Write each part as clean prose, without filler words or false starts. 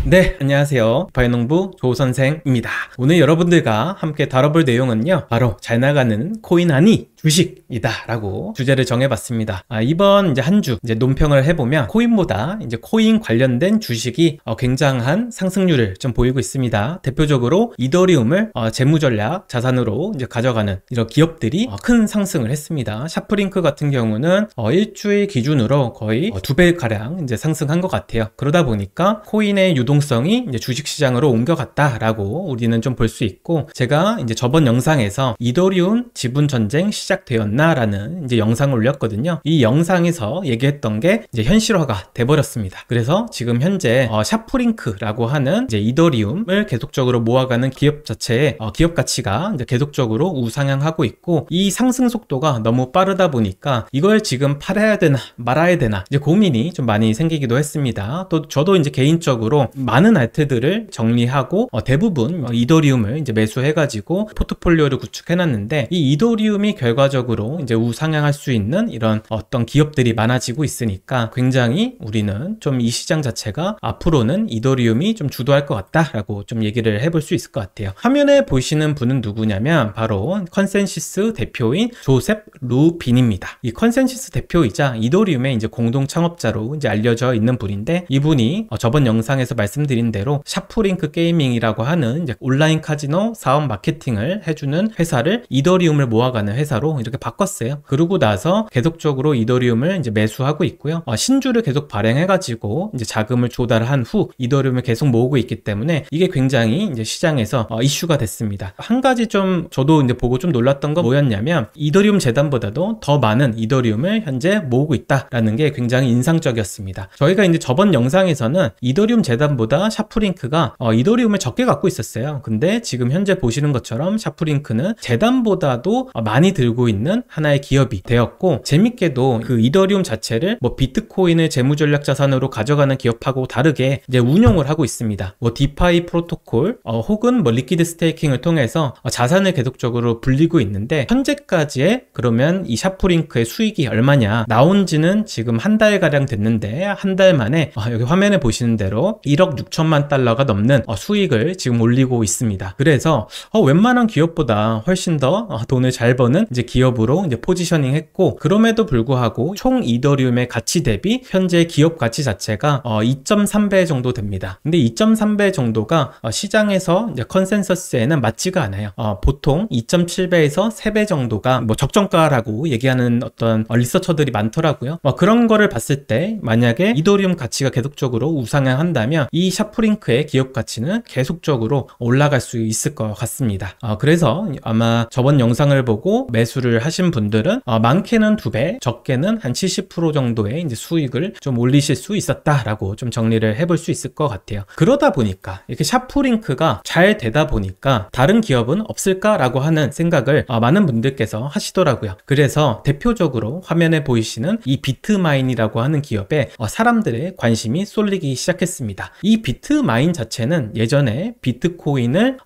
네, 안녕하세요. 바이농부 조선생입니다. 오늘 여러분들과 함께 다뤄볼 내용은요, 바로 잘 나가는 코인 아니 주식이다 라고 주제를 정해봤습니다. 이번 이제 한 주 논평을 해보면 코인보다 이제 코인 관련된 주식이 굉장한 상승률을 좀 보이고 있습니다. 대표적으로 이더리움을 재무전략 자산으로 이제 가져가는 이런 기업들이 큰 상승을 했습니다. 샤프링크 같은 경우는 일주일 기준으로 거의 2배 가량 이제 상승한 것 같아요. 그러다 보니까 코인의 유동성이 이제 주식시장으로 옮겨갔다라고 우리는 좀 볼 수 있고, 제가 이제 저번 영상에서 이더리움 지분 전쟁 시작되었나라는 이제 영상을 올렸거든요. 이 영상에서 얘기했던 게 이제 현실화가 돼버렸습니다. 그래서 지금 현재 샤프링크라고 하는 이제 이더리움을 계속적으로 모아가는 기업 자체의 기업 가치가 이제 계속적으로 우상향하고 있고, 이 상승 속도가 너무 빠르다 보니까 이걸 지금 팔아야 되나 말아야 되나 이제 고민이 좀 많이 생기기도 했습니다. 또 저도 이제 개인적으로 많은 알트들을 정리하고 대부분 이더리움을 이제 매수해가지고 포트폴리오를 구축해놨는데, 이 이더리움이 결과적으로 이제 우상향할 수 있는 이런 어떤 기업들이 많아지고 있으니까 굉장히 우리는 좀 이 시장 자체가 앞으로는 이더리움이 좀 주도할 것 같다라고 좀 얘기를 해볼 수 있을 것 같아요. 화면에 보시는 분은 누구냐면 바로 컨센시스 대표인 조셉 루빈입니다. 이 컨센시스 대표이자 이더리움의 이제 공동 창업자로 이제 알려져 있는 분인데, 이분이 저번 영상에서 말씀드린 대로 샤프링크 게이밍이라고 하는 이제 온라인 카지노 사업 마케팅을 해주는 회사를 이더리움을 모아가는 회사로 이렇게 바꿨어요. 그러고 나서 계속적으로 이더리움을 이제 매수하고 있고요. 신주를 계속 발행해가지고 이제 자금을 조달한 후 이더리움을 계속 모으고 있기 때문에 이게 굉장히 이제 시장에서 이슈가 됐습니다. 한 가지 좀 저도 이제 보고 좀 놀랐던 건 뭐였냐면, 이더리움 재단보다도 더 많은 이더리움을 현재 모으고 있다라는 게 굉장히 인상적이었습니다. 저희가 이제 저번 영상에서는 이더리움 재단보다 샤프링크가 이더리움을 적게 갖고 있었어요. 근데 지금 현재 보시는 것처럼 샤프링크는 재단보다도 많이 들고 있는 하나의 기업이 되었고, 재밌게도 그 이더리움 자체를 뭐 비트코인을 재무전략 자산으로 가져가는 기업하고 다르게 이제 운용을 하고 있습니다. 뭐 디파이 프로토콜 혹은 뭐 리퀴드 스테이킹을 통해서 자산을 계속적으로 불리고 있는데, 현재까지의 그러면 이 샤프링크의 수익이 얼마냐, 나온 지는 지금 한 달 가량 됐는데 한 달 만에 여기 화면에 보시는 대로 1억 6천만 달러가 넘는 수익을 지금 올리고 있습니다. 그래서 웬만한 기업보다 훨씬 더 돈을 잘 버는 이제 기업으로 이제 포지셔닝 했고, 그럼에도 불구하고 총 이더리움의 가치 대비 현재 기업 가치 자체가 2.3배 정도 됩니다. 근데 2.3배 정도가 시장에서 이제 컨센서스에는 맞지가 않아요. 보통 2.7배에서 3배 정도가 뭐 적정가라고 얘기하는 어떤 리서처들이 많더라고요. 그런 거를 봤을 때 만약에 이더리움 가치가 계속적으로 우상향한다면 이 샤프링크의 기업 가치는 계속적으로 올라갈 수 있을 것 같습니다. 그래서 아마 저번 영상을 보고 매수를 하신 분들은 많게는 2배, 적게는 한 70% 정도의 이제 수익을 좀 올리실 수 있었다라고 좀 정리를 해볼 수 있을 것 같아요. 그러다 보니까 이렇게 샤프링크가 잘 되다 보니까 다른 기업은 없을까라고 하는 생각을 많은 분들께서 하시더라고요. 그래서 대표적으로 화면에 보이시는 이 비트마인이라고 하는 기업에 사람들의 관심이 쏠리기 시작했습니다. 이 비트마인 자체는 예전에 비트코인을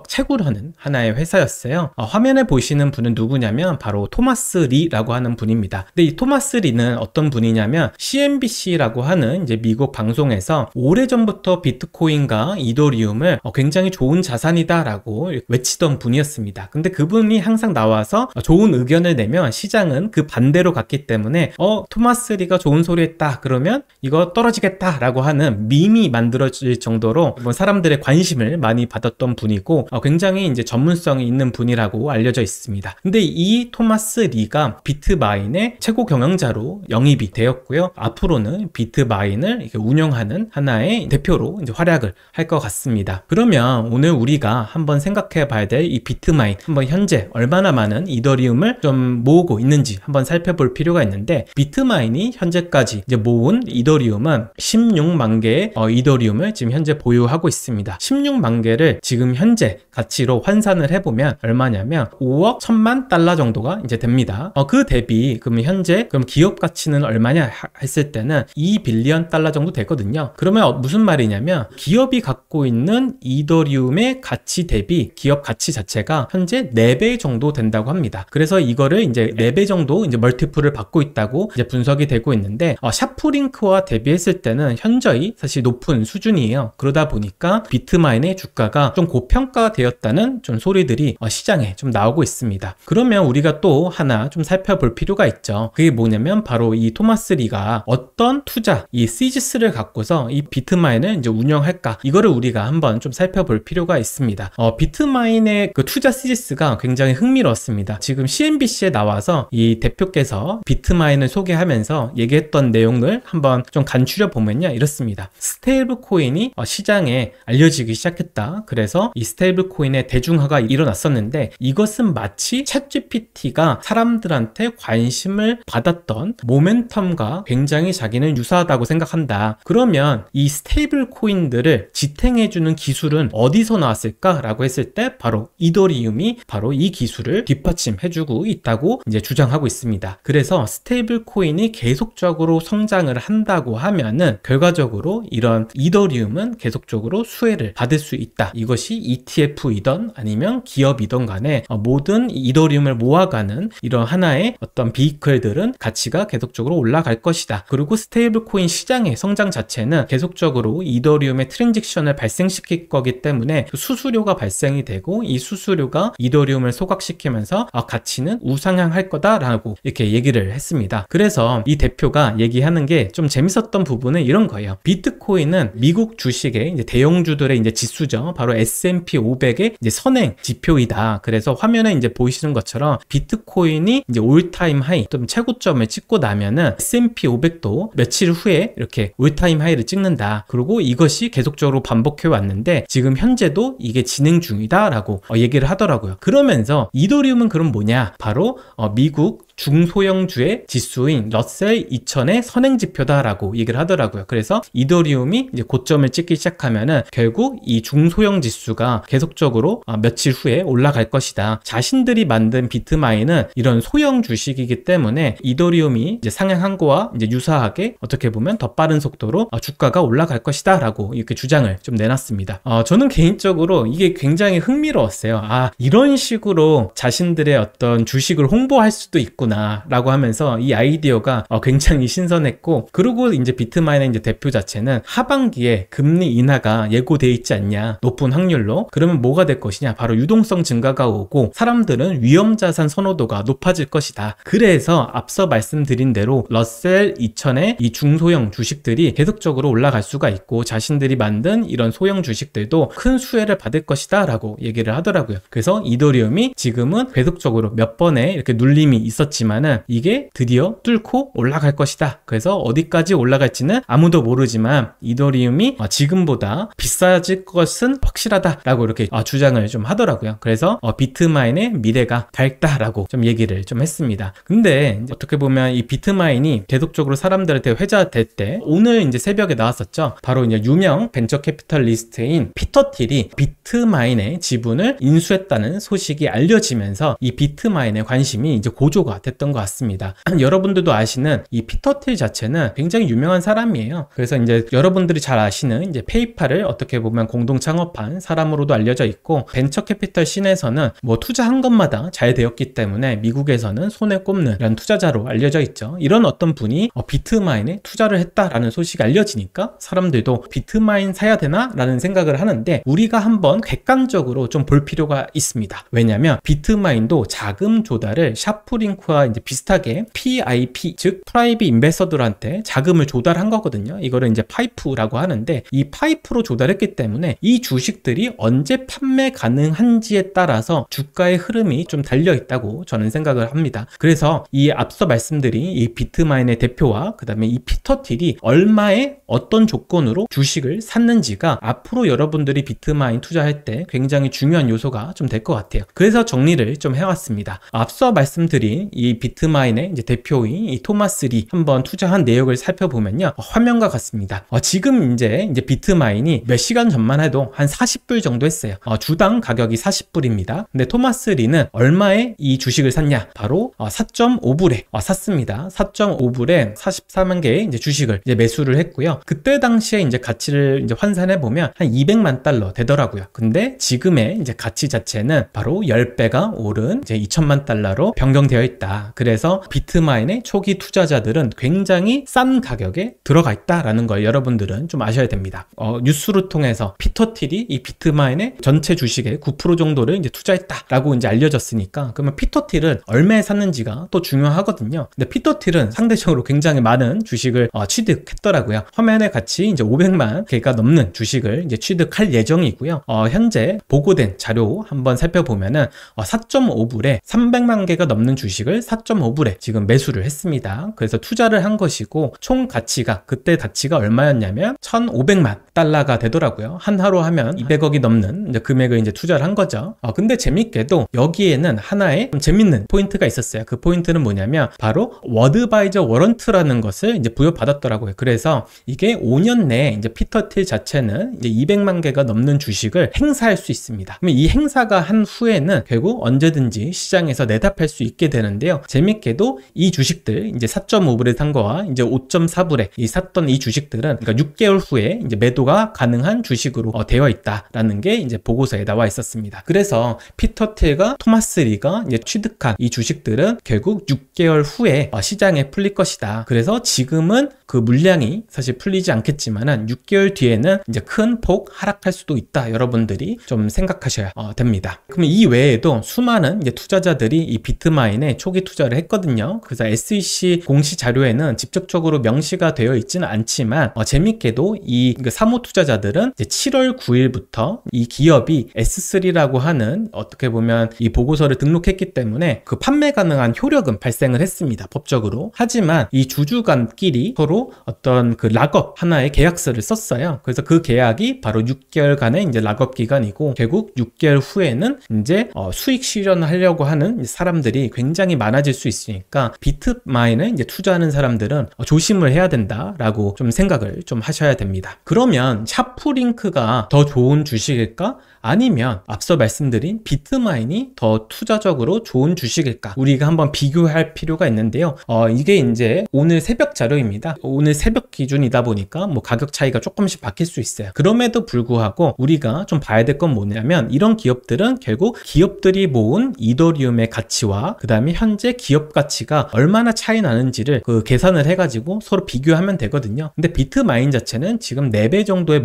채굴 하는 하나의 회사였어요. 화면에 보시는 분은 누구냐면 바로 토마스 리라고 하는 분입니다. 근데 이 토마스 리는 어떤 분이냐면 CNBC라고 하는 이제 미국 방송에서 오래전부터 비트코인과 이더리움을 굉장히 좋은 자산이다라고 외치던 분이었습니다. 근데 그분이 항상 나와서 좋은 의견을 내면 시장은 그 반대로 갔기 때문에 토마스 리가 좋은 소리 했다 그러면 이거 떨어지겠다라고 하는 밈이 만들어질 정도로 사람들의 관심을 많이 받았던 분이고, 굉장히 이제 전문성이 있는 분이라고 알려져 있습니다. 근데 이 토마스 리가 비트마인의 최고 경영자로 영입이 되었고요. 앞으로는 비트마인을 이렇게 운영하는 하나의 대표로 이제 활약을 할 것 같습니다. 그러면 오늘 우리가 한번 생각해 봐야 될 이 비트마인, 한번 현재 얼마나 많은 이더리움을 좀 모으고 있는지 한번 살펴볼 필요가 있는데, 비트마인이 현재까지 이제 모은 이더리움은 16만 개의 이더리움을 지금 현재 보유하고 있습니다. 16만 개를 지금 현재 가치로 환산을 해보면 얼마냐면 5억 1천만 달러 정도가 이제 됩니다. 그 대비 그럼 현재 그럼 기업 가치는 얼마냐 했을 때는 2빌리언 달러 정도 되거든요. 그러면 무슨 말이냐면 기업이 갖고 있는 이더리움의 가치 대비 기업 가치 자체가 현재 4배 정도 된다고 합니다. 그래서 이거를 이제 4배 정도 이제 멀티플을 받고 있다고 이제 분석이 되고 있는데 샤프링크와 대비했을 때는 현저히 사실 높은 수준이에요. 그러다 보니까 비트마인의 주가가 좀 고평가되었다는 좀 소리들이 시장에 좀 나오고 있습니다. 그러면 우리가 또 하나 좀 살펴볼 필요가 있죠. 그게 뭐냐면 바로 이 토마스 리가 어떤 투자, 이 시지스를 갖고서 이 비트마인을 이제 운영할까, 이거를 우리가 한번 좀 살펴볼 필요가 있습니다. 비트마인의 그 투자 시지스가 굉장히 흥미로웠습니다. 지금 CNBC에 나와서 이 대표께서 비트마인을 소개하면서 얘기했던 내용을 한번 좀 간추려 보면요, 이렇습니다. 스테이블 코인이 시장에 알려지기 시작했다. 그래서 이 스테이블 코인의 대중화가 일어났었는데 이것은 마치 챗GPT가 사람들한테 관심을 받았던 모멘텀과 굉장히 자기는 유사하다고 생각한다. 그러면 이 스테이블 코인들을 지탱해주는 기술은 어디서 나왔을까라고 했을 때 바로 이더리움이 바로 이 기술을 뒷받침해주고 있다고 이제 주장하고 있습니다. 그래서 스테이블 코인이 계속적으로 성장을 한다고 하면은 결과적으로 이런 이더리움은 계속적으로 수혜를 받을 수 있다. 이것이 ETF이던 아니면 기업이던 간에 모든 이더리움을 모아가는 이런 하나의 어떤 비이클들은 가치가 계속적으로 올라갈 것이다. 그리고 스테이블 코인 시장의 성장 자체는 계속적으로 이더리움의 트랜지션을 발생시킬 거기 때문에 수수료가 발생이 되고 이 수수료가 이더리움을 소각시키면서 가치는 우상향할 거다라고 이렇게 얘기를 했습니다. 그래서 이 대표가 얘기하는 게 좀 재밌었던 부분은 이런 거예요. 비트코인은 미국 주식의 이제 대형주들의 이제 지수죠. 바로 S&P 500의 이제 선행 지표이다. 그래서 화면에 이제 보이시는 것처럼 비트코인이 이제 올타임 하이, 좀 최고점을 찍고 나면은 S&P 500도 며칠 후에 이렇게 올타임 하이를 찍는다. 그리고 이것이 계속적으로 반복해 왔는데 지금 현재도 이게 진행 중이다라고 얘기를 하더라고요. 그러면서 이더리움은 그럼 뭐냐? 바로 미국 중소형주의 지수인 러셀 2000의 선행지표다라고 얘기를 하더라고요. 그래서 이더리움이 이제 고점을 찍기 시작하면은 결국 이 중소형 지수가 계속적으로 며칠 후에 올라갈 것이다. 자신들이 만든 비트마인은 이런 소형 주식이기 때문에 이더리움이 이제 상향한 거와 이제 유사하게 어떻게 보면 더 빠른 속도로 주가가 올라갈 것이다라고 이렇게 주장을 좀 내놨습니다. 저는 개인적으로 이게 굉장히 흥미로웠어요. 이런 식으로 자신들의 어떤 주식을 홍보할 수도 있구나 라고 하면서 이 아이디어가 굉장히 신선했고, 그리고 이제 비트마인의 이제 대표 자체는 하반기에 금리 인하가 예고돼 있지 않냐, 높은 확률로. 그러면 뭐가 될 것이냐, 바로 유동성 증가가 오고 사람들은 위험자산 선호도가 높아질 것이다. 그래서 앞서 말씀드린 대로 러셀 2000의 이 중소형 주식들이 계속적으로 올라갈 수가 있고 자신들이 만든 이런 소형 주식들도 큰 수혜를 받을 것이다 라고 얘기를 하더라고요. 그래서 이더리움이 지금은 계속적으로 몇 번의 이렇게 눌림이 있었지만은 이게 드디어 뚫고 올라갈 것이다. 그래서 어디까지 올라갈지는 아무도 모르지만 이더리움이 지금보다 비싸질 것은 확실하다라고 이렇게 주장을 좀 하더라고요. 그래서 비트마인의 미래가 밝다라고 좀 얘기를 좀 했습니다. 근데 어떻게 보면 이 비트마인이 계속적으로 사람들한테 회자될 때 오늘 이제 새벽에 나왔었죠. 바로 이제 유명 벤처 캐피털리스트인 피터 틸이 비트마인의 지분을 인수했다는 소식이 알려지면서 이 비트마인의 관심이 이제 고조가 됐던 것 같습니다. 여러분들도 아시는 이 피터 틸 자체는 굉장히 유명한 사람이에요. 그래서 이제 여러분들이 잘 아시는 이제 페이팔을 어떻게 보면 공동 창업한 사람으로도 알려져 있고, 벤처 캐피털 씬에서는 뭐 투자한 것마다 잘 되었기 때문에 미국에서는 손에 꼽는 이런 투자자로 알려져 있죠. 이런 어떤 분이 비트마인에 투자를 했다라는 소식이 알려지니까 사람들도 비트마인 사야 되나? 라는 생각을 하는데, 우리가 한번 객관적으로 좀 볼 필요가 있습니다. 왜냐면 비트마인도 자금 조달을 샤프링크와 이제 비슷하게 PIP, 즉 프라이빗 인베서들한테 자금을 조달한 거거든요. 이거를 이제 파이프라고 하는데, 이 파이프로 조달했기 때문에 이 주식들이 언제 판매 가능한지에 따라서 주가의 흐름이 좀 달려 있다고 저는 생각을 합니다. 그래서 이 앞서 말씀드린 이 비트마인의 대표와 그 다음에 이 피터 틸이 얼마에 어떤 조건으로 주식을 샀는지가 앞으로 여러분들이 비트마인 투자할 때 굉장히 중요한 요소가 좀 될 것 같아요. 그래서 정리를 좀 해왔습니다. 앞서 말씀드린 이 비트마인의 이제 대표인 이 토마스 리 한번 투자한 내역을 살펴보면요. 화면과 같습니다. 지금 이제 비트마인이 몇 시간 전만 해도 한 40불 정도 했어요. 주당 가격이 40불입니다. 근데 토마스 리는 얼마에 이 주식을 샀냐? 바로 4.5불에 샀습니다. 4.5불에 44만 개의 이제 주식을 이제 매수를 했고요. 그때 당시에 이제 가치를 이제 환산해 보면 한 200만 달러 되더라고요. 근데 지금의 이제 가치 자체는 바로 10배가 오른 이제 2천만 달러로 변경되어 있다. 그래서 비트마인의 초기 투자자들은 굉장히 싼 가격에 들어가 있다라는 걸 여러분들은 좀 아셔야 됩니다. 뉴스를 통해서 피터 틸이 이 비트마인의 전체 주식의 9% 정도를 이제 투자했다라고 이제 알려졌으니까 그러면 피터 틸은 얼마에 샀는지가 또 중요하거든요. 근데 피터 틸은 상대적으로 굉장히 많은 주식을 취득했더라고요. 화면에 같이 이제 500만 개가 넘는 주식을 이제 취득할 예정이고요. 현재 보고된 자료 한번 살펴보면은 4.5불에 300만 개가 넘는 주식을 4.5불에 지금 매수를 했습니다. 그래서 투자를 한 것이고 총 가치가 그때 가치가 얼마였냐면 1,500만 달러가 되더라고요. 한 하루 하면 200억이 넘는 이제 금액을 이제 투자를 한 거죠. 근데 재밌게도 여기에는 하나의 좀 재밌는 포인트가 있었어요. 그 포인트는 뭐냐면 바로 워드바이저 워런트라는 것을 이제 부여받았더라고요. 그래서 이게 5년 내에 이제 피터 틸 자체는 이제 200만 개가 넘는 주식을 행사할 수 있습니다. 그러면 이 행사가 한 후에는 결국 언제든지 시장에서 내다팔 수 있게 되는데요. 재밌게도 이 주식들 이제 4.5불에 산 거와 이제 5.4불에 샀던 이 주식들은 그러니까 6개월 후에 이제 매도가 가능한 주식으로 되어 있다라는 게 이제 보고서에 나와 있었습니다. 그래서 피터 틸과 토마스 리가 이제 취득한 이 주식들은 결국 6개월 후에 시장에 풀릴 것이다. 그래서 지금은 그 물량이 사실 풀리지 않겠지만은 6개월 뒤에는 이제 큰 폭 하락할 수도 있다. 여러분들이 좀 생각하셔야 됩니다. 그러면 이 외에도 수많은 이제 투자자들이 이 비트마인에 초기 투자를 했거든요. 그래서 SEC 공시 자료에는 직접적으로 명시가 되어 있지는 않지만 재밌게도 이 사모 투자자들은 이제 7월 9일부터 이 기업이 S3라고 하는 어떻게 보면 이 보고서를 등록했기 때문에 그 판매 가능한 효력은 발생을 했습니다. 법적으로. 하지만 이 주주간끼리 서로 어떤 그 락업 하나의 계약서를 썼어요. 그래서 그 계약이 바로 6개월간의 이제 락업 기간이고 결국 6개월 후에는 이제 수익 실현을 하려고 하는 사람들이 굉장히 많아질 수 있으니까 비트마인을 이제 투자하는 사람들은 조심을 해야 된다라고 좀 생각을 좀 하셔야 됩니다. 그러면 샤프링크가 더 좋은 주식일까? 아니면 앞서 말씀드린 비트마인이 더 투자적으로 좋은 주식일까? 우리가 한번 비교할 필요가 있는데요. 이게 이제 오늘 새벽 자료입니다. 오늘 새벽 기준이다 보니까 뭐 가격 차이가 조금씩 바뀔 수 있어요. 그럼에도 불구하고 우리가 좀 봐야 될 건 뭐냐면 이런 기업들은 결국 기업들이 모은 이더리움의 가치와 그 다음에 현재 기업 가치가 얼마나 차이 나는지를 그 계산을 해가지고 서로 비교하면 되거든요. 근데 비트마인 자체는 지금 4배 정도의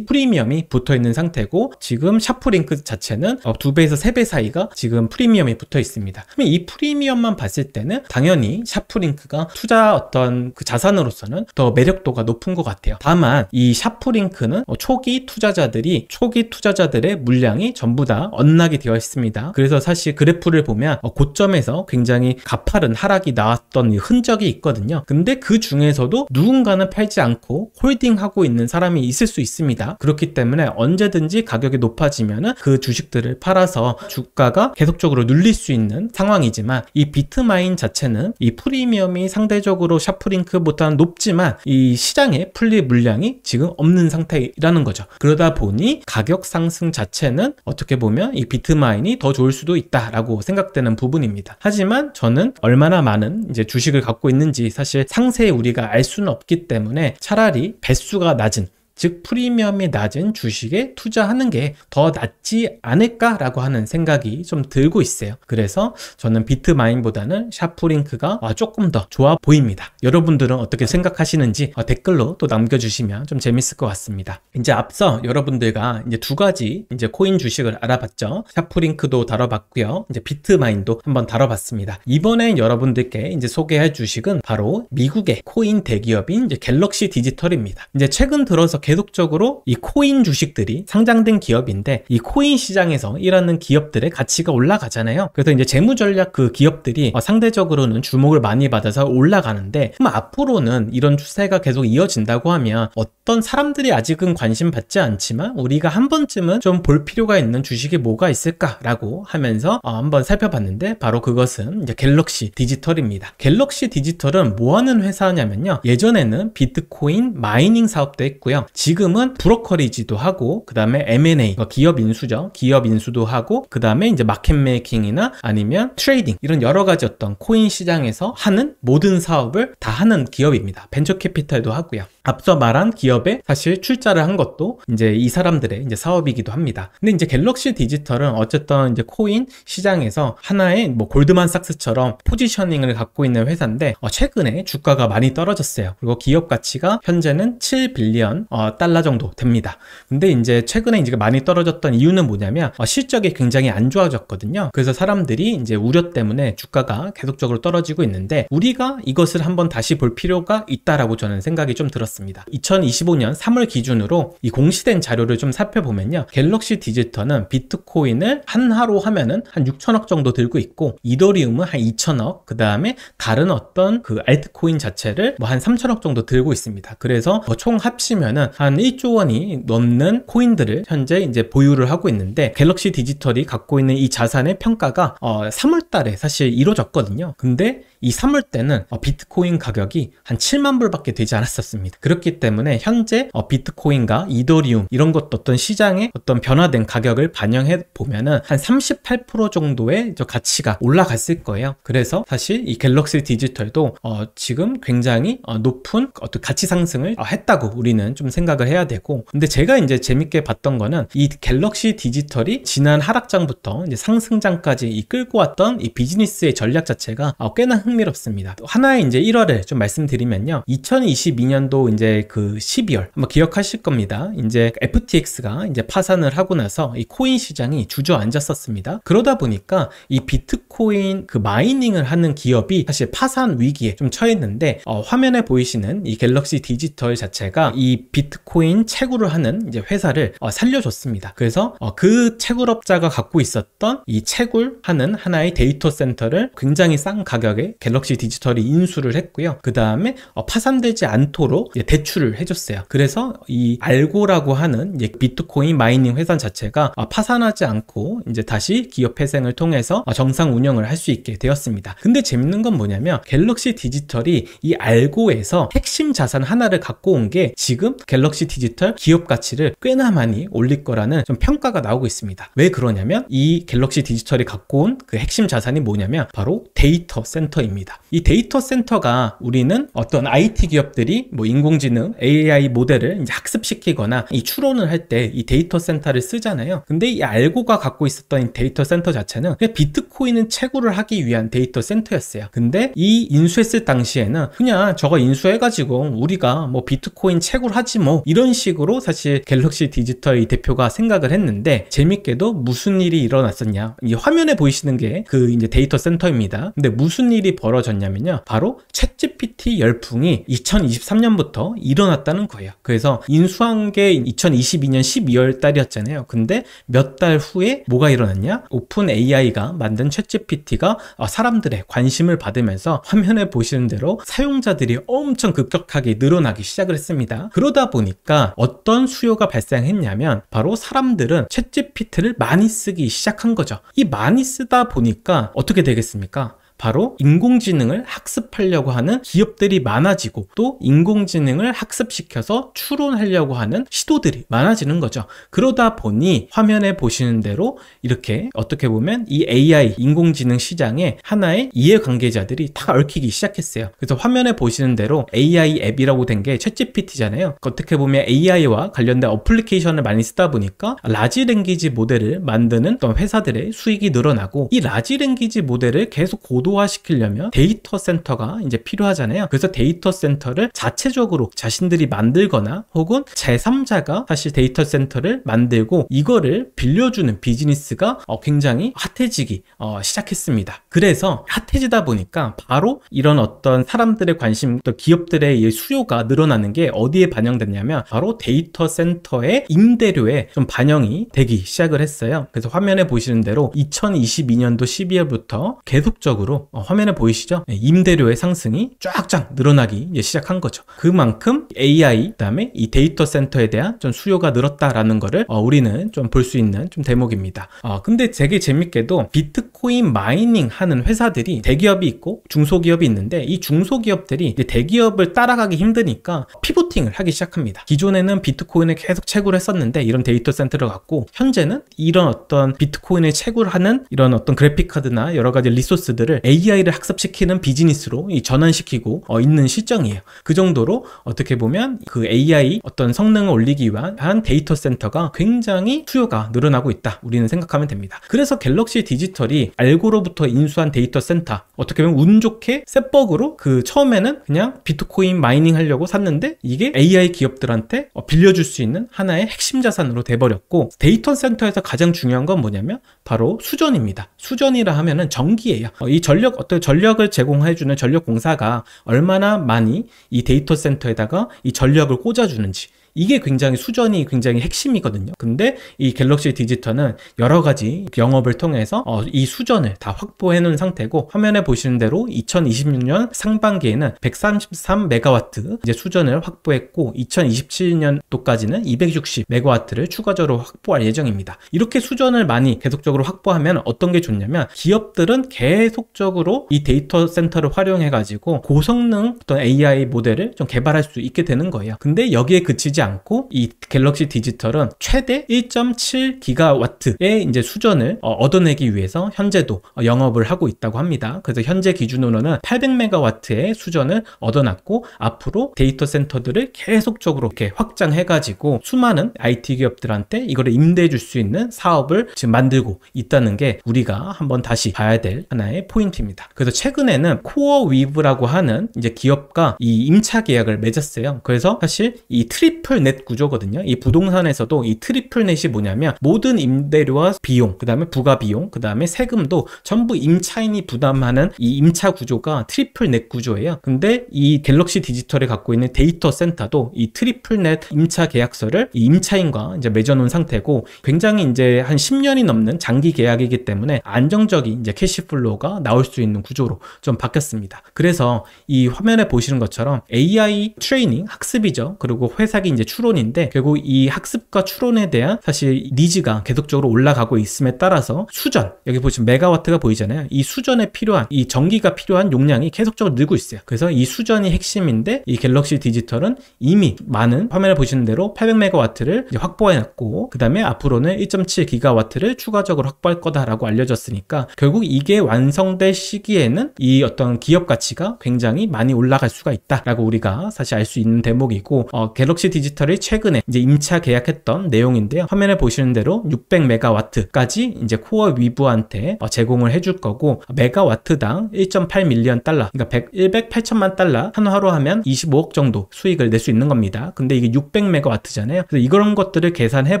프리미엄이 붙어 있는 상태고 지금 샤프링크 자체는 2배에서 3배 사이가 지금 프리미엄이 붙어 있습니다. 그러면 이 프리미엄만 봤을 때는 당연히 샤프링크가 투자 어떤 그 자산으로서는 더 매력도가 높은 것 같아요. 다만 이 샤프링크는 초기 투자자들의 물량이 전부 다 언락이 되어 있습니다. 그래서 사실 그래프를 보면 고점에서 굉장히 가파른 하락이 나왔던 흔적이 있거든요. 근데 그 중에서도 누군가는 팔지 않고 홀딩하고 있는 사람이 있을 수 있습니다. 그렇기 때문에 언제든지 가격이 높아지면은 그 주식들을 팔아서 주가가 계속적으로 눌릴 수 있는 상황이지만 이 비트마인 자체는 이 프리미엄이 상대적으로 샤프링크보다는 높지만 이 시장에 풀릴 물량이 지금 없는 상태라는 거죠. 그러다 보니 가격 상승 자체는 어떻게 보면 이 비트마인이 더 좋을 수도 있다라고 생각되는 부분입니다. 하지만 저는 얼마나 많은 이제 주식을 갖고 있는지 사실 상세히 우리가 알 수는 없기 때문에 차라리 배수가 낮은 즉 프리미엄이 낮은 주식에 투자하는 게 더 낫지 않을까라고 하는 생각이 좀 들고 있어요. 그래서 저는 비트마인보다는 샤프링크가 조금 더 좋아 보입니다. 여러분들은 어떻게 생각하시는지 댓글로 또 남겨주시면 좀 재밌을 것 같습니다. 이제 앞서 여러분들과 이제 2가지 이제 코인 주식을 알아봤죠. 샤프링크도 다뤄봤고요. 이제 비트마인도 한번 다뤄봤습니다. 이번엔 여러분들께 이제 소개할 주식은 바로 미국의 코인 대기업인 이제 갤럭시 디지털입니다. 이제 최근 들어서 계속적으로 이 코인 주식들이 상장된 기업인데 이 코인 시장에서 일하는 기업들의 가치가 올라가잖아요. 그래서 이제 재무전략 그 기업들이 상대적으로는 주목을 많이 받아서 올라가는데, 그럼 앞으로는 이런 추세가 계속 이어진다고 하면 어떤 사람들이 아직은 관심 받지 않지만 우리가 한 번쯤은 좀 볼 필요가 있는 주식이 뭐가 있을까라고 하면서 한번 살펴봤는데, 바로 그것은 이제 갤럭시 디지털입니다. 갤럭시 디지털은 뭐 하는 회사냐면요, 예전에는 비트코인 마이닝 사업도 했고요, 지금은 브로커리지도 하고, 그 다음에 M&A, 기업 인수죠. 기업 인수도 하고, 그 다음에 이제 마켓 메이킹이나 아니면 트레이딩, 이런 여러 가지 어떤 코인 시장에서 하는 모든 사업을 다 하는 기업입니다. 벤처 캐피탈도 하고요. 앞서 말한 기업에 사실 출자를 한 것도 이제 이 사람들의 이제 사업이기도 합니다. 근데 이제 갤럭시 디지털은 어쨌든 이제 코인 시장에서 하나의 뭐 골드만삭스처럼 포지셔닝을 갖고 있는 회사인데, 최근에 주가가 많이 떨어졌어요. 그리고 기업 가치가 현재는 7빌리언 달러 정도 됩니다. 근데 이제 최근에 이제 많이 떨어졌던 이유는 뭐냐면 실적이 굉장히 안 좋아졌거든요. 그래서 사람들이 이제 우려 때문에 주가가 계속적으로 떨어지고 있는데, 우리가 이것을 한번 다시 볼 필요가 있다라고 저는 생각이 좀 들었습니다. 2025년 3월 기준으로 이 공시된 자료를 좀 살펴보면요, 갤럭시 디지털은 비트코인을 한화로 하면은 한 6천억 정도 들고 있고, 이더리움은 한 2천억, 그 다음에 다른 어떤 그 알트코인 자체를 뭐 한 3천억 정도 들고 있습니다. 그래서 총 합치면은 한 1조 원이 넘는 코인들을 현재 이제 보유를 하고 있는데, 갤럭시 디지털이 갖고 있는 이 자산의 평가가 3월 달에 사실 이루어졌거든요. 근데 이 3월 때는 비트코인 가격이 한 7만 불밖에 되지 않았었습니다. 그렇기 때문에 현재 비트코인과 이더리움 이런 것도 어떤 시장의 어떤 변화된 가격을 반영해 보면은 한 38% 정도의 저 가치가 올라갔을 거예요. 그래서 사실 이 갤럭시 디지털도 지금 굉장히 높은 어떤 가치 상승을 했다고 우리는 좀 생각을 해야 되고, 근데 제가 이제 재밌게 봤던 거는 이 갤럭시 디지털이 지난 하락장부터 이제 상승장까지 이끌고 왔던 이 비즈니스의 전략 자체가 꽤나 흥미롭습니다. 하나의 이제 1화를 좀 말씀드리면요, 2022년도 이제 그 12월 아마 기억하실 겁니다. 이제 FTX가 이제 파산을 하고 나서 이 코인 시장이 주저앉았었습니다. 그러다 보니까 이 비트코인 그 마이닝을 하는 기업이 사실 파산 위기에 좀 처했는데, 화면에 보이시는 이 갤럭시 디지털 자체가 이 비트코인 채굴을 하는 이제 회사를 살려줬습니다. 그래서 그 채굴업자가 갖고 있었던 이 채굴하는 하나의 데이터 센터를 굉장히 싼 가격에 갤럭시 디지털이 인수를 했고요. 그 다음에 파산되지 않도록 대출을 해줬어요. 그래서 이 알고라고 하는 이제 비트코인 마이닝 회사 자체가 파산하지 않고 이제 다시 기업 회생을 통해서 정상 운영을 할 수 있게 되었습니다. 근데 재밌는 건 뭐냐면, 갤럭시 디지털이 이 알고에서 핵심 자산 하나를 갖고 온 게 지금 갤럭시 디지털 기업 가치를 꽤나 많이 올릴 거라는 좀 평가가 나오고 있습니다. 왜 그러냐면, 이 갤럭시 디지털이 갖고 온 그 핵심 자산이 뭐냐면 바로 데이터 센터입니다. 이 데이터 센터가 우리는 어떤 IT 기업들이 뭐 인공지능 AI 모델을 이제 학습시키거나 이 추론을 할 때 이 데이터 센터를 쓰잖아요. 근데 이 알고가 갖고 있었던 이 데이터 센터 자체는 그냥 비트코인은 채굴을 하기 위한 데이터 센터였어요. 근데 이 인수했을 당시에는 그냥 저거 인수해가지고 우리가 뭐 비트코인 채굴하지 뭐 이런 식으로 사실 갤럭시 디지털 이 대표가 생각을 했는데, 재밌게도 무슨 일이 일어났었냐, 이 화면에 보이시는 게 그 이제 데이터 센터입니다. 근데 무슨 일이 벌어졌냐면요, 바로 챗GPT 열풍이 2023년부터 일어났다는 거예요. 그래서 인수한 게 2022년 12월 달이었잖아요. 근데 몇 달 후에 뭐가 일어났냐? 오픈 AI가 만든 챗GPT가 사람들의 관심을 받으면서 화면에 보시는 대로 사용자들이 엄청 급격하게 늘어나기 시작을 했습니다. 그러다 보니까 어떤 수요가 발생했냐면, 바로 사람들은 챗GPT를 많이 쓰기 시작한 거죠. 이 많이 쓰다 보니까 어떻게 되겠습니까? 바로 인공지능을 학습하려고 하는 기업들이 많아지고, 또 인공지능을 학습시켜서 추론하려고 하는 시도들이 많아지는 거죠. 그러다 보니 화면에 보시는 대로 이렇게 어떻게 보면 이 AI 인공지능 시장에 하나의 이해관계자들이 다 얽히기 시작했어요. 그래서 화면에 보시는 대로 AI 앱이라고 된 게 챗GPT잖아요. 어떻게 보면 AI와 관련된 어플리케이션을 많이 쓰다 보니까 라지 랭귀지 모델을 만드는 어떤 회사들의 수익이 늘어나고, 이 라지 랭귀지 모델을 계속 고도 고도화시키려면 데이터 센터가 이제 필요하잖아요. 그래서 데이터 센터를 자체적으로 자신들이 만들거나 혹은 제3자가 사실 데이터 센터를 만들고 이거를 빌려주는 비즈니스가 굉장히 핫해지기 시작했습니다. 그래서 핫해지다 보니까 바로 이런 어떤 사람들의 관심, 또 기업들의 수요가 늘어나는 게 어디에 반영됐냐면 바로 데이터 센터의 임대료에 좀 반영이 되기 시작을 했어요. 그래서 화면에 보시는 대로 2022년도 12월부터 계속적으로 화면에 보이시죠? 임대료의 상승이 쫙쫙 늘어나기 시작한 거죠. 그만큼 AI 그다음에 이 데이터 센터에 대한 좀 수요가 늘었다라는 거를 우리는 좀 볼 수 있는 좀 대목입니다. 근데 되게 재밌게도 비트코인 마이닝 하는 회사들이 대기업이 있고 중소기업이 있는데 이 중소기업들이 이제 대기업을 따라가기 힘드니까 피보팅을 하기 시작합니다. 기존에는 비트코인을 계속 채굴을 했었는데 이런 데이터 센터를 갖고 현재는 이런 어떤 비트코인을 채굴하는 이런 어떤 그래픽카드나 여러 가지 리소스들을 AI를 학습시키는 비즈니스로 전환시키고 있는 실정이에요. 그 정도로 어떻게 보면 그 AI 어떤 성능을 올리기 위한 데이터 센터가 굉장히 수요가 늘어나고 있다. 우리는 생각하면 됩니다. 그래서 갤럭시 디지털이 알고로부터 인수한 데이터 센터 어떻게 보면 운 좋게 셋버그로 그 처음에는 그냥 비트코인 마이닝 하려고 샀는데 이게 AI 기업들한테 빌려줄 수 있는 하나의 핵심 자산으로 돼버렸고 데이터 센터에서 가장 중요한 건 뭐냐면 바로 수전입니다. 수전이라 하면은 전기예요. 이 어떤 전력을 제공해주는 전력공사가 얼마나 많이 이 데이터 센터에다가 이 전력을 꽂아주는지 이게 수전이 굉장히 핵심이거든요. 근데 이 갤럭시 디지털은 여러 가지 영업을 통해서 이 수전을 다 확보해 놓은 상태고 화면에 보시는 대로 2026년 상반기에는 133메가와트 이제 수전을 확보했고 2027년도까지는 260메가와트를 추가적으로 확보할 예정입니다. 이렇게 수전을 많이 계속적으로 확보하면 어떤 게 좋냐면 기업들은 계속적으로 이 데이터 센터를 활용해 가지고 고성능 어떤 AI 모델을 좀 개발할 수 있게 되는 거예요. 근데 여기에 그치지 않고 이 갤럭시 디지털은 최대 1.7기가와트의 이제 수전을 얻어내기 위해서 현재도 영업을 하고 있다고 합니다. 그래서 현재 기준으로는 800메가와트의 수전을 얻어놨고 앞으로 데이터 센터들을 계속적으로 이렇게 확장해가지고 수많은 IT 기업들한테 이거를 임대해 줄 수 있는 사업을 지금 만들고 있다는 게 우리가 한번 다시 봐야 될 하나의 포인트입니다. 그래서 최근에는 코어위브라고 하는 이제 기업과 이 임차 계약을 맺었어요. 그래서 사실 이 트리플 넷 구조거든요. 이 부동산에서도 이 트리플 넷이 뭐냐면 모든 임대료와 비용, 그 다음에 부가 비용, 그 다음에 세금도 전부 임차인이 부담하는 이 임차 구조가 트리플 넷 구조예요. 근데 이 갤럭시 디지털이 갖고 있는 데이터 센터도 이 트리플 넷 임차 계약서를 이 임차인과 이제 맺어놓은 상태고 굉장히 이제 한 10년이 넘는 장기 계약이기 때문에 안정적인 이제 캐시플로우가 나올 수 있는 구조로 좀 바뀌었습니다. 그래서 이 화면에 보시는 것처럼 AI 트레이닝 학습이죠. 그리고 회사기 이제 추론인데 결국 이 학습과 추론에 대한 사실 니즈가 계속적으로 올라가고 있음에 따라서 수전, 여기 보시면 메가와트가 보이잖아요. 이 수전에 필요한 이 전기가 필요한 용량이 계속적으로 늘고 있어요. 그래서 이 수전이 핵심인데 이 갤럭시 디지털은 이미 많은 화면에 보시는 대로 800메가와트를 이제 확보해놨고 그 다음에 앞으로는 1.7기가와트를 추가적으로 확보할 거다라고 알려졌으니까 결국 이게 완성될 시기에는 이 어떤 기업 가치가 굉장히 많이 올라갈 수가 있다라고 우리가 사실 알 수 있는 대목이고 갤럭시 디지털이 최근에 이제 임차 계약했던 내용인데요. 화면에 보시는 대로 600메가와트까지 이제 코어 위브한테 제공을 해줄 거고 메가와트당 1.8밀리언 달러, 그러니까 108천만 달러 한화로 하면 25억 정도 수익을 낼 수 있는 겁니다. 근데 이게 600메가와트잖아요. 그래서 이런 것들을 계산해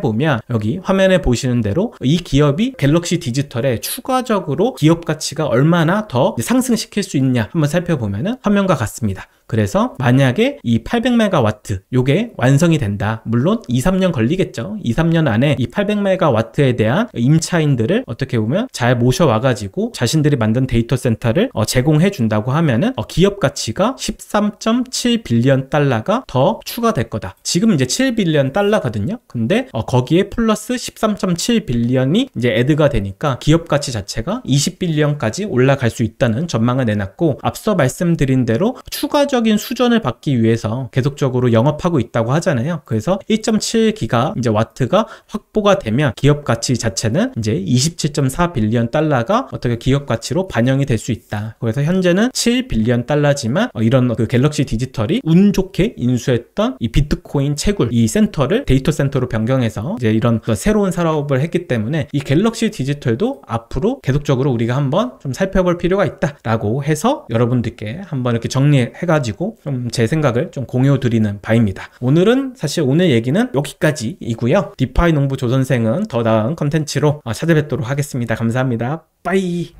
보면 여기 화면에 보시는 대로 이 기업이 갤럭시 디지털에 추가적으로 기업 가치가 얼마나 더 상승시킬 수 있냐 한번 살펴보면은 화면과 같습니다. 그래서 만약에 이 800메가와트 요게 완성이 된다. 물론 2-3년 걸리겠죠. 2-3년 안에 이 800메가와트에 대한 임차인들을 어떻게 보면 잘 모셔와가지고 자신들이 만든 데이터 센터를 제공해 준다고 하면은 기업 가치가 13.7빌리언 달러가 더 추가될 거다. 지금 이제 7빌리언 달러거든요. 근데 거기에 플러스 13.7빌리언이 이제 애드가 되니까 기업 가치 자체가 20빌리언까지 올라갈 수 있다는 전망을 내놨고 앞서 말씀드린 대로 추가적으로 추가적인 수전을 받기 위해서 계속적으로 영업하고 있다고 하잖아요. 그래서 1.7기가 이제 와트가 확보가 되면 기업 가치 자체는 이제 27.4 빌리언 달러가 어떻게 기업 가치로 반영이 될 수 있다. 그래서 현재는 7 빌리언 달러지만 이런 그 갤럭시 디지털이 운 좋게 인수했던 이 비트코인 채굴 이 센터를 데이터 센터로 변경해서 이제 이런 새로운 사업을 했기 때문에 이 갤럭시 디지털도 앞으로 계속적으로 우리가 한번 좀 살펴볼 필요가 있다라고 해서 여러분들께 한번 이렇게 정리해가지고 좀 제 생각을 좀 공유 드리는 바입니다. 오늘은 사실 오늘 얘기는 여기까지이고요. 디파이 농부 조 선생은 더 나은 컨텐츠로 찾아뵙도록 하겠습니다. 감사합니다. 빠이.